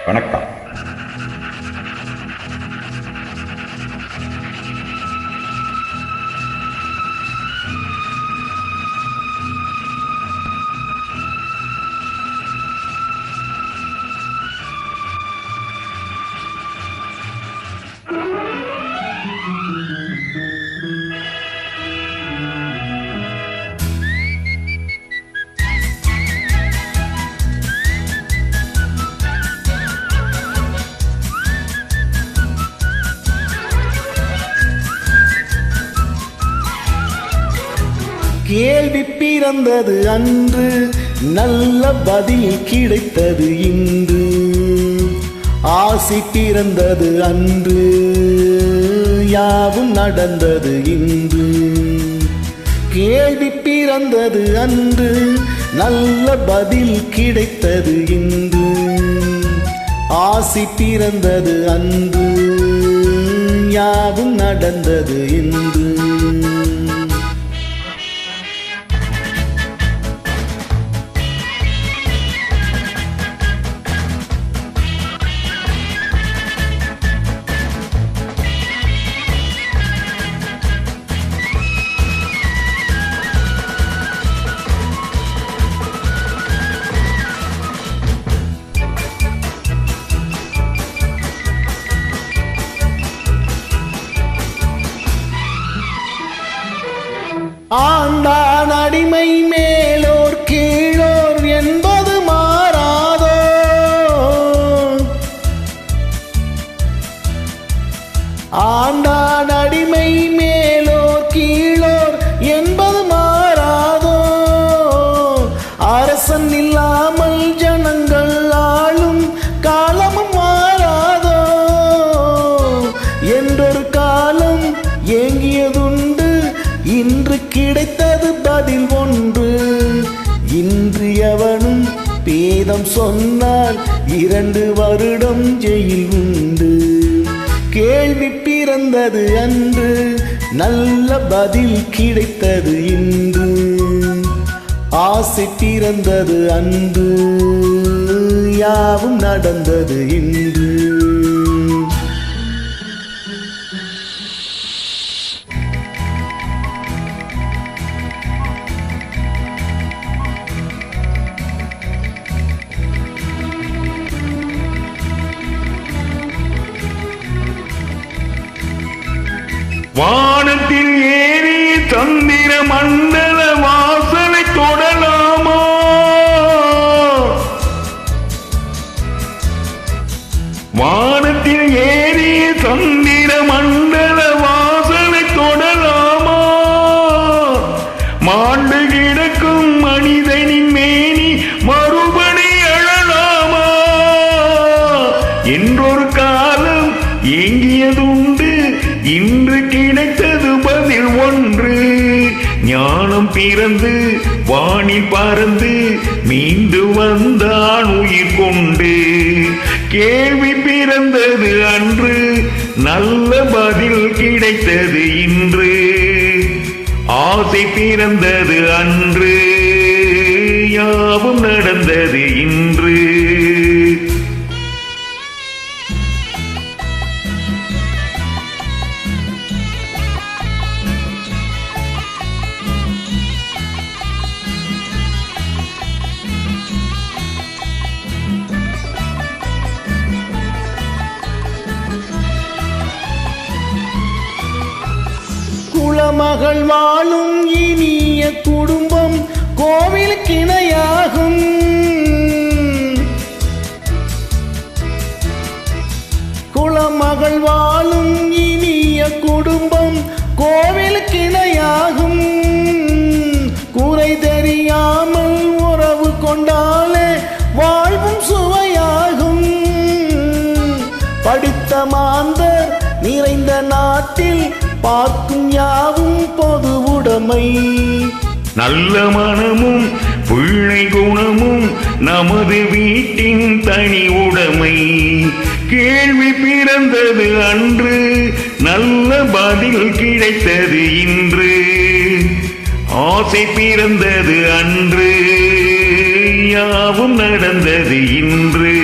வணக்கம். கேள்வி பிறந்தது அன்று, நல்ல பதில் கிடைத்தது இன்று. ஆசை பிறந்தது அன்று, யாவும் நடந்தது இன்று. கேள்வி பிறந்தது அன்று, நல்ல பதில் கிடைத்தது இன்று. ஆசை பிறந்தது அன்று, யாவும் நடந்தது இன்று. ஆண்டான் அடிமை மேலோர் கீழோர் என்பது மாறாதோ. ஆண்டான் அடிமை மேலோர் கீழோர் என்பது மாறாதோ. அரசன் இல்லாமல் ஜனங்கள் ஆளும் காலமும் மாறாதோ. என்றொரு காலம் ஏங்கியதுண்டு, இன்று கிடைத்தது பதில் ஒன்று. இன்று எவனும் பேதம் சொன்னால் 2 வருடம் ஜெயில் உண்டு. கேள்வி பிறந்தது அன்று, நல்ல பதில் கிடைத்தது இன்று. ஆசை பிறந்தது அன்று, யாவும் நடந்தது இன்று. வானத்தில் ஏறி சந்திர மண்டல வாசலை தொடலாமா? வானத்தில் ஏறி சந்திர மண்டல வாசலை தொடலாமா? மாண்டு கிடக்கும் மனிதனின் மேனி மறுபடி எழலாமா? என்றொரு காலம் ஏங்கியதுண்டு, இன்று கிடைத்தது பதில் ஒன்று. ஞானம் பிறந்து வானில் பறந்து மீண்டு வந்தான் உயிர் கொண்டு. கேள்வி பிறந்தது அன்று, நல்ல பதில் கிடைத்தது இன்று. ஆசை பிறந்தது அன்று, யாவும் நடந்தது இன்று. குலமகள் வாழும் இனிய குடும்பம் கோவிலுக்கு இணையாகும். குலமகள் வாழும் இனிய குடும்பம் கோவிலுக்கு இணையாகும். குறை தெரியாமல் உறவு கொண்டாலே வாழ்வும் சுவையாகும். படித்த மாந்தர் நிறைந்த நாட்டில் பார்க்கும் யாவும் பொது உடைமை. நல்ல மனமும் பிள்ளை குணமும் நமது வீட்டின் தனி உடைமை. கேள்வி பிறந்தது அன்று, நல்ல பதில் கிடைத்தது இன்று. ஆசை பிறந்தது அன்று, யாவும் நடந்தது இன்று.